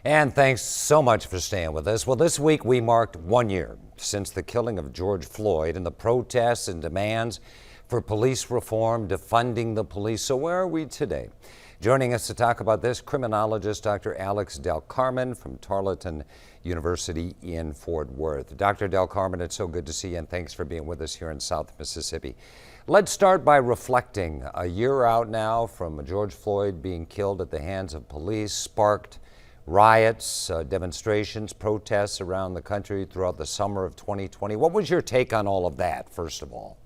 And thanks so much for staying with us. Well, this week we marked 1 year since the killing of George Floyd and the protests and demands for police reform, defunding the police. So where are we today? Joining us to talk about this, criminologist Dr. Alex Del Carmen from Tarleton University in Fort Worth. Dr. Del Carmen, it's so good to see you, and thanks for being with us here in South Mississippi. Let's start by reflecting. A year out now from George Floyd being killed at the hands of police sparked riots, demonstrations, protests around the country throughout the summer of 2020. What was your take on all of that, first of all?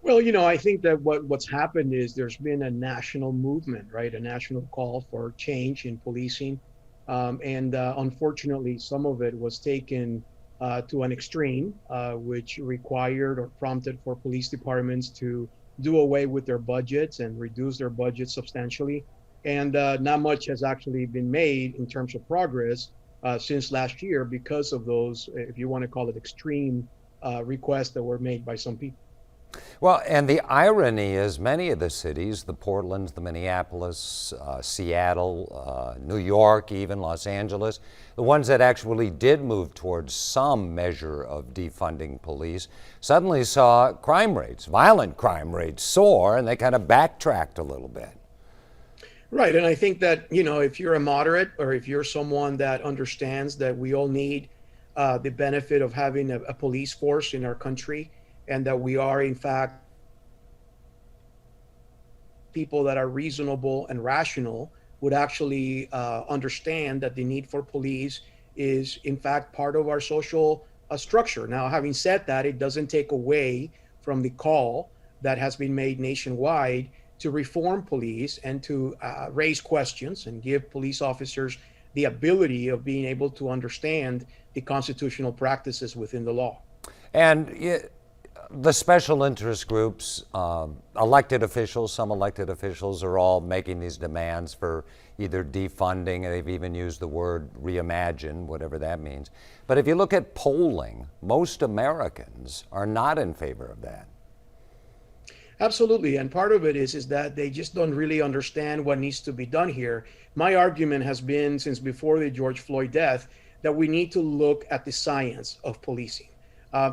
Well, I think that what's happened is there's been a national movement, right? A national call for change in policing. Unfortunately, some of it was taken to an extreme, which required or prompted for police departments to do away with their budgets and reduce their budgets substantially. And not much has actually been made in terms of progress since last year because of those, if you want to call it extreme requests that were made by some people. Well, and the irony is many of the cities, the Portlands, the Minneapolis, Seattle, New York, even Los Angeles, the ones that actually did move towards some measure of defunding police, suddenly saw crime rates, violent crime rates soar, and they kind of backtracked a little bit. Right. And I think that, if you're a moderate or if you're someone that understands that we all need the benefit of having a police force in our country, and that we are, in fact, people that are reasonable and rational, would actually understand that the need for police is, in fact, part of our social structure. Now, having said that, it doesn't take away from the call that has been made nationwide to reform police and to raise questions and give police officers the ability of being able to understand the constitutional practices within the law. And the special interest groups, elected officials, some elected officials are all making these demands for either defunding, and they've even used the word reimagine, whatever that means. But if you look at polling, most Americans are not in favor of that. Absolutely. And part of it is that they just don't really understand what needs to be done here. My argument has been since before the George Floyd death that we need to look at the science of policing.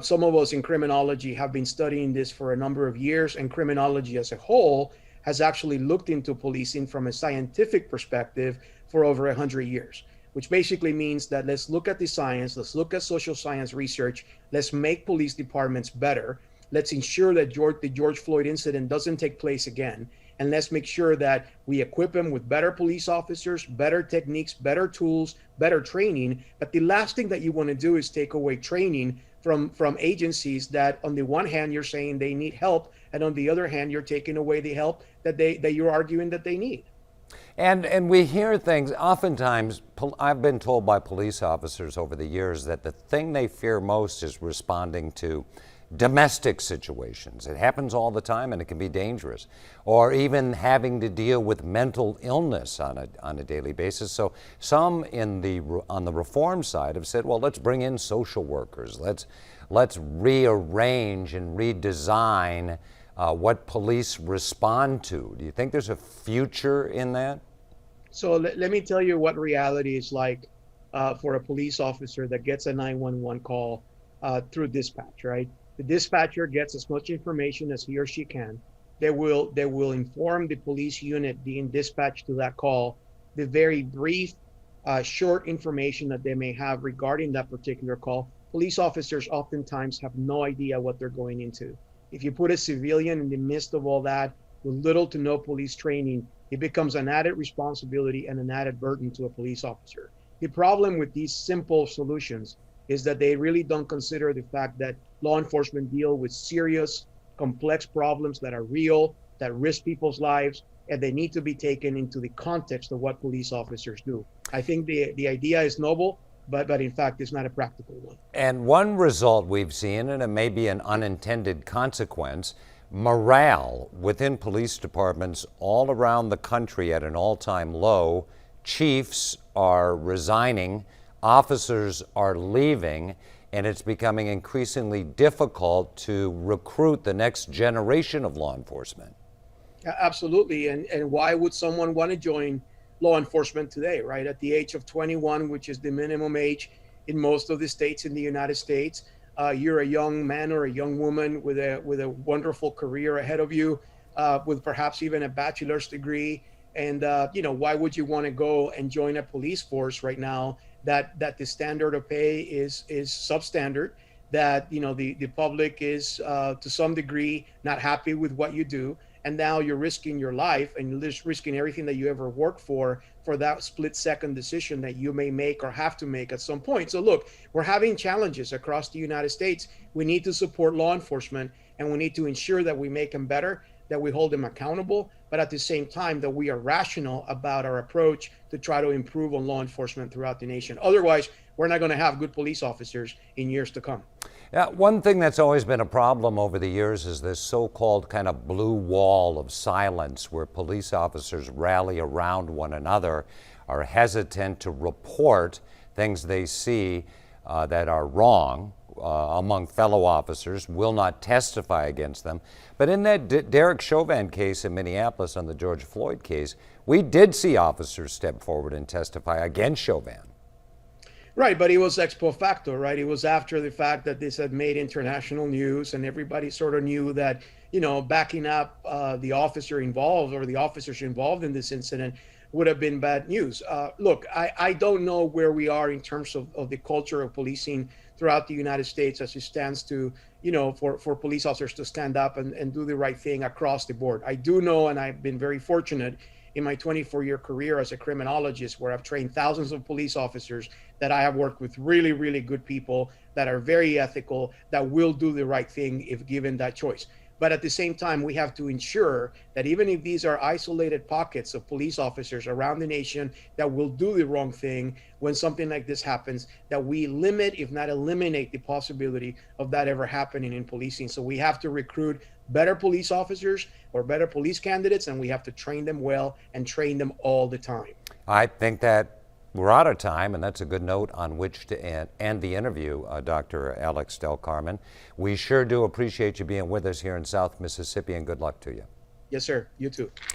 Some of us in criminology have been studying this for a number of years, and criminology as a whole has actually looked into policing from a scientific perspective for over 100 years, which basically means that let's look at the science, let's look at social science research, let's make police departments better. Let's ensure that the George Floyd incident doesn't take place again. And let's make sure that we equip them with better police officers, better techniques, better tools, better training. But the last thing that you want to do is take away training from agencies that on the one hand, you're saying they need help. And on the other hand, you're taking away the help that you're arguing that they need. And we hear things, oftentimes, I've been told by police officers over the years that the thing they fear most is responding to domestic situations. It happens all the time and it can be dangerous. Or even having to deal with mental illness on a daily basis. So some on the reform side have said, well, let's bring in social workers. Let's rearrange and redesign what police respond to. Do you think there's a future in that? So let me tell you what reality is like for a police officer that gets a 911 call through dispatch, right? The dispatcher gets as much information as he or she can. They will inform the police unit being dispatched to that call the very brief, short information that they may have regarding that particular call. Police officers oftentimes have no idea what they're going into. If you put a civilian in the midst of all that with little to no police training, it becomes an added responsibility and an added burden to a police officer. The problem with these simple solutions is that they really don't consider the fact that law enforcement deal with serious, complex problems that are real, that risk people's lives, and they need to be taken into the context of what police officers do. I think the idea is noble, but in fact, it's not a practical one. And one result we've seen, and it may be an unintended consequence, morale within police departments all around the country at an all-time low. Chiefs are resigning, officers are leaving, and it's becoming increasingly difficult to recruit the next generation of law enforcement. Absolutely. And why would someone want to join law enforcement today, right? At the age of 21, which is the minimum age in most of the states in the United States, you're a young man or a young woman with a wonderful career ahead of you, with perhaps even a bachelor's degree. And why would you want to go and join a police force right now that the standard of pay is substandard, that the public is to some degree not happy with what you do, and now you're risking your life and you're just risking everything that you ever worked for that split second decision that you may make or have to make at some point. So look, we're having challenges across the United States. We need to support law enforcement, and we need to ensure that we make them better, that we hold them accountable, but at the same time that we are rational about our approach to try to improve on law enforcement throughout the nation. Otherwise, we're not going to have good police officers in years to come. Yeah, one thing that's always been a problem over the years is this so-called kind of blue wall of silence where police officers rally around one another, are hesitant to report things they see that are wrong among fellow officers, will not testify against them. But in that Derek Chauvin case in Minneapolis on the George Floyd case, we did see officers step forward and testify against Chauvin. Right, but it was ex post facto, right? It was after the fact that this had made international news, and everybody sort of knew that, backing up the officer involved or the officers involved in this incident would have been bad news. Look, I don't know where we are in terms of the culture of policing throughout the United States as it stands to, for police officers to stand up and do the right thing across the board. I do know, and I've been very fortunate in my 24-year career as a criminologist, where I've trained thousands of police officers, that I have worked with really, really good people that are very ethical, that will do the right thing if given that choice. But at the same time, we have to ensure that even if these are isolated pockets of police officers around the nation that will do the wrong thing when something like this happens, that we limit, if not eliminate, the possibility of that ever happening in policing. So we have to recruit better police officers or better police candidates, and we have to train them well and train them all the time. I think that we're out of time, and that's a good note on which to end the interview, Dr. Alex Del Carmen. We sure do appreciate you being with us here in South Mississippi, and good luck to you. Yes, sir. You too.